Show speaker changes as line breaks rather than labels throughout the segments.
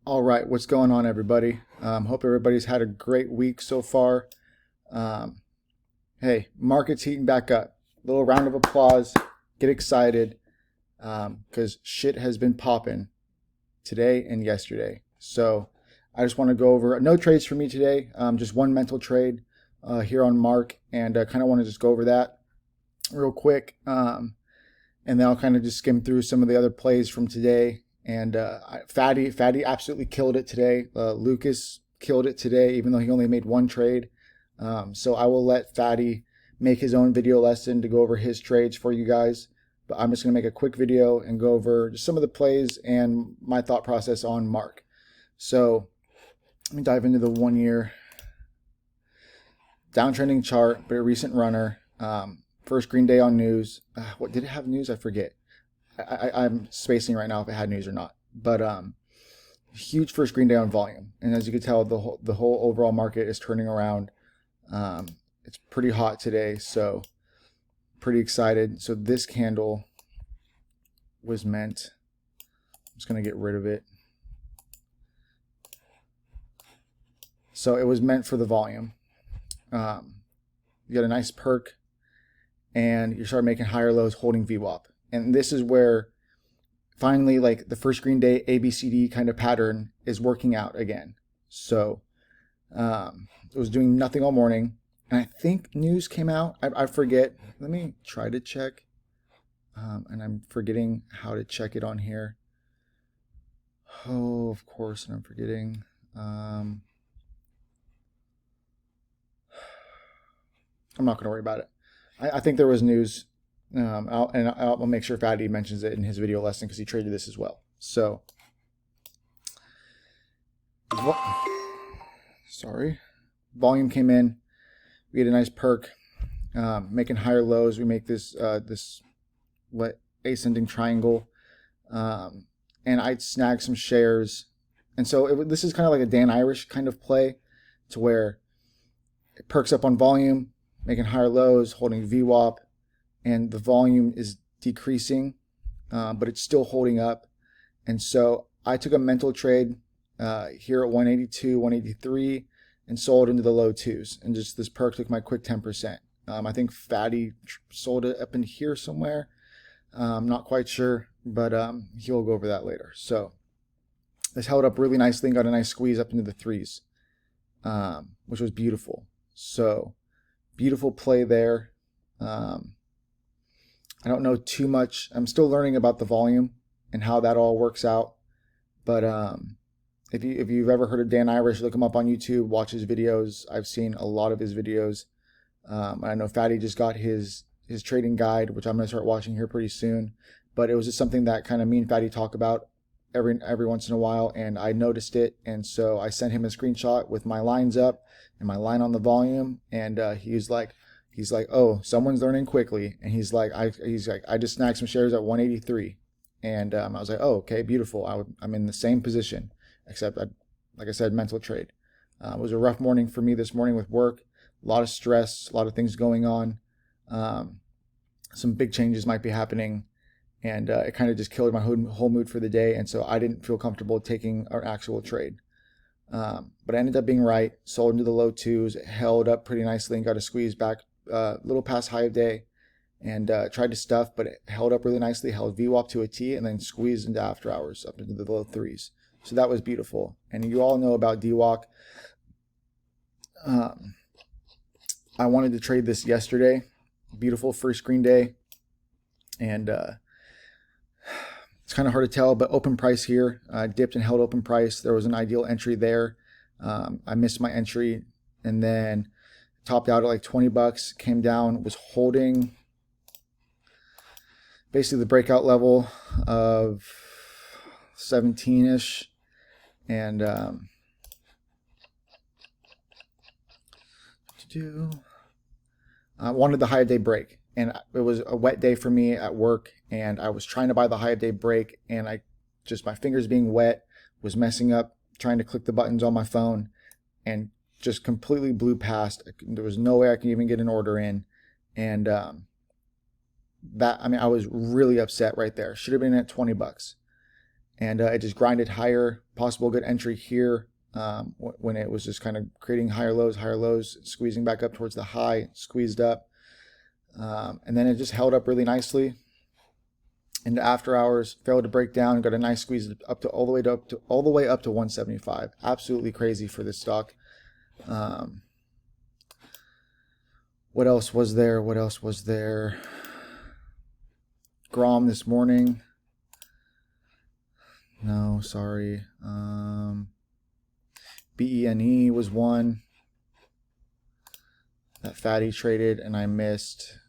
All right, what's going on, everybody? Hope everybody's had a great week so far. Um, hey, market's heating back up. Little round of applause. Get excited because shit has been popping today and yesterday. So I just want to go over no trades for me today. Just one mental trade here on Mark, and kind of want to just go over that real quick. And then I'll kind of just skim through some of the other plays from today. And Fatty absolutely killed it today. Lucas killed it today, even though he only made one trade. So I will let Fatty make his own video lesson to go over his trades for you guys. But I'm just going to make a quick video and go over just some of the plays and my thought process on Mark. So let me dive into the 1 year downtrending chart, but a recent runner. First green day on news. What did it have news? I forget. I'm spacing right now if it had news or not. But huge first green day on volume, and as you can tell, the whole overall market is turning around. It's pretty hot today, so pretty excited. So this candle was meant. I'm just gonna get rid of it. So it was meant for the volume. You got a nice perk, and you start making higher lows holding VWAP. And this is where finally, like, the first green day ABCD kind of pattern is working out again. So it was doing nothing all morning. And I think news came out. I forget. Let me try to check. And I'm forgetting how to check it on here. Oh, of course, and I'm forgetting. I'm not going to worry about it. I think there was news. I'll make sure Fatty mentions it in his video lesson because he traded this as well. So, sorry, volume came in. We had a nice perk, making higher lows. We make this ascending triangle, and I'd snag some shares. And so this is kind of like a Dan Irish kind of play, to where it perks up on volume, making higher lows, holding VWAP. And the volume is decreasing, but it's still holding up. And so I took a mental trade here at 182, 183, and sold into the low twos. And just this perk took my quick 10%. I think Fatty sold it up in here somewhere. I'm not quite sure, but he'll go over that later. So this held up really nicely and got a nice squeeze up into the threes, which was beautiful. So beautiful play there. I don't know too much. I'm still learning about the volume and how that all works out. But if you've ever heard of Dan Irish, look him up on YouTube, watch his videos. I've seen a lot of his videos. I know Fatty just got his trading guide, which I'm going to start watching here pretty soon. But it was just something that kind of me and Fatty talk about every once in a while, and I noticed it, and so I sent him a screenshot with my lines up and my line on the volume, and he's like, oh, someone's learning quickly. And he's like, I just snagged some shares at 183. And I was like, oh, okay, beautiful. I'm in the same position, except like I said, mental trade. It was a rough morning for me this morning with work. A lot of stress, a lot of things going on. Some big changes might be happening. And it kind of just killed my whole mood for the day. And so I didn't feel comfortable taking our actual trade. But I ended up being right. Sold into the low twos. It held up pretty nicely and got a squeeze back a little past high of day, and tried to stuff, but it held up really nicely, held VWAP to a T, and then squeezed into after hours up into the low threes. So that was beautiful. And you all know about DWAC. I wanted to trade this yesterday. Beautiful first green day. And it's kind of hard to tell, but open price here. Dipped and held open price. There was an ideal entry there. I missed my entry, and then topped out at like 20 bucks, came down, was holding basically the breakout level of 17-ish. And I wanted the high of day break. And it was a wet day for me at work, and I was trying to buy the high of day break, and my fingers being wet was messing up, trying to click the buttons on my phone, and just completely blew past. There was no way I could even get an order in. And I was really upset right there. Should have been at 20 bucks. and it just grinded higher. Possible good entry here when it was just kind of creating higher lows, squeezing back up towards the high, squeezed up, and then it just held up really nicely into after hours, failed to break down, and got a nice squeeze up to all the way up to 175. Absolutely crazy for this stock. What else was there? Grom this morning. No, sorry. BENE was one that Fatty traded and I missed.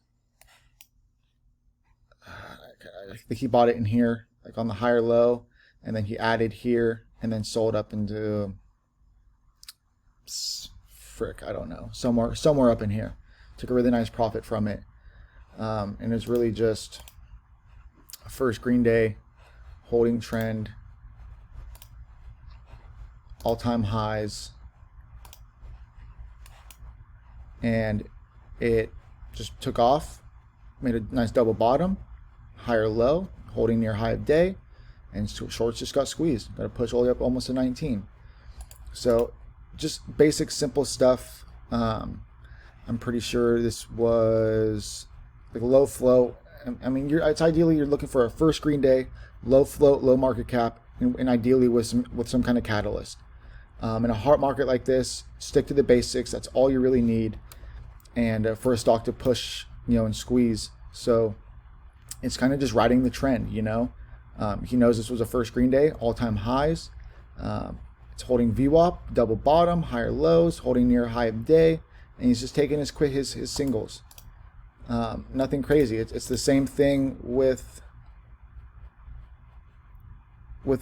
I think he bought it in here, like on the higher low, and then he added here and then sold up into I don't know, somewhere up in here. Took a really nice profit from it, and it's really just a first green day holding trend, all-time highs, and it just took off, made a nice double bottom, higher low, holding near high of day, and shorts just got squeezed. Got to push all the way up almost to 19. So just basic, simple stuff. I'm pretty sure this was like low float. I mean, it's ideally you're looking for a first green day, low float, low market cap, and ideally with some kind of catalyst. In a hard market like this, stick to the basics. That's all you really need, and for a stock to push, and squeeze. So it's kind of just riding the trend. He knows this was a first green day, all-time highs. It's holding VWAP, double bottom, higher lows, holding near high of day, and he's just taking his singles. Nothing crazy. It's the same thing with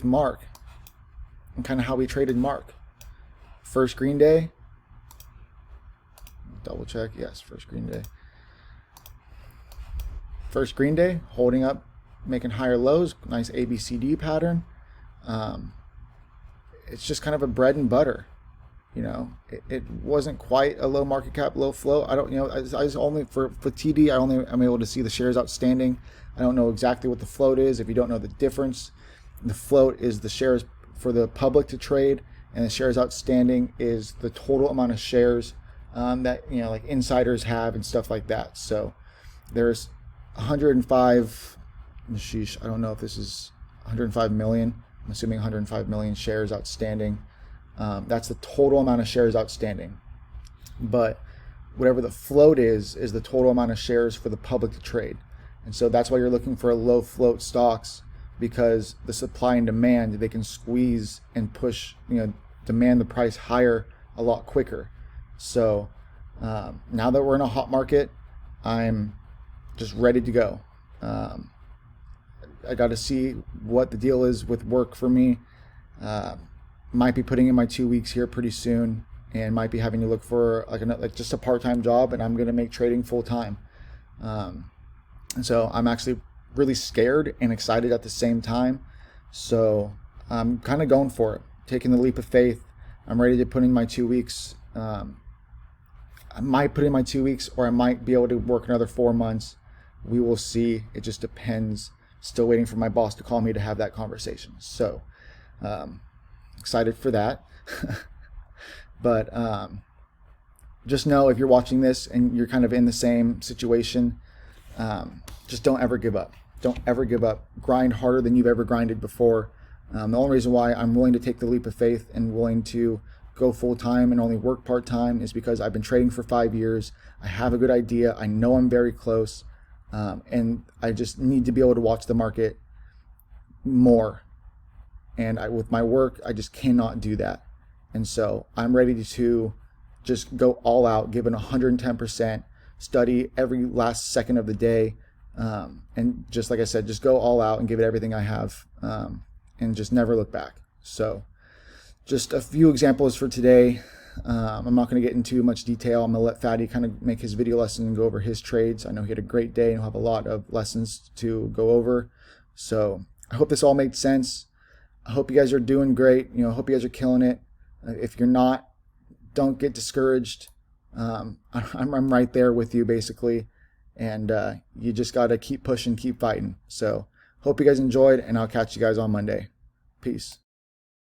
Mark and kind of how we traded Mark. First green day. Double check. Yes, first green day. First green day, holding up, making higher lows, nice ABCD pattern. It's just kind of a bread and butter. It wasn't quite a low market cap, low flow. I don't, I just only for TD, I'm able to see the shares outstanding. I don't know exactly what the float is. If you don't know the difference, the float is the shares for the public to trade, and the shares outstanding is the total amount of shares that like insiders have and stuff like that. So there's 105. Sheesh, I don't know if this is 105 million. I'm assuming 105 million shares outstanding. That's the total amount of shares outstanding. But whatever the float is the total amount of shares for the public to trade. And so that's why you're looking for low float stocks, because the supply and demand, they can squeeze and push, demand the price higher a lot quicker. So now that we're in a hot market, I'm just ready to go. I got to see what the deal is with work for me. Might be putting in my 2 weeks here pretty soon, and might be having to look for like just a part-time job, and I'm going to make trading full-time. And so I'm actually really scared and excited at the same time. So I'm kind of going for it, taking the leap of faith. I'm ready to put in my 2 weeks. I might put in my 2 weeks, or I might be able to work another 4 months. We will see. It just depends. Still waiting for my boss to call me to have that conversation. So excited for that. But just know, if you're watching this and you're kind of in the same situation, just don't ever give up. Don't ever give up. Grind harder than you've ever grinded before. The only reason why I'm willing to take the leap of faith and willing to go full-time and only work part-time is because I've been trading for 5 years. I have a good idea. I know I'm very close. And I just need to be able to watch the market more. And with my work, I just cannot do that. And so I'm ready to just go all out, give it 110%, study every last second of the day. And just like I said, just go all out and give it everything I have, and just never look back. So just a few examples for today. I'm not going to get into much detail. I'm going to let Fatty kind of make his video lesson and go over his trades. I know he had a great day and he'll have a lot of lessons to go over. So I hope this all made sense. I hope you guys are doing great. I hope you guys are killing it. If you're not, don't get discouraged. I'm right there with you, basically. And you just got to keep pushing, keep fighting. So hope you guys enjoyed, and I'll catch you guys on Monday. Peace.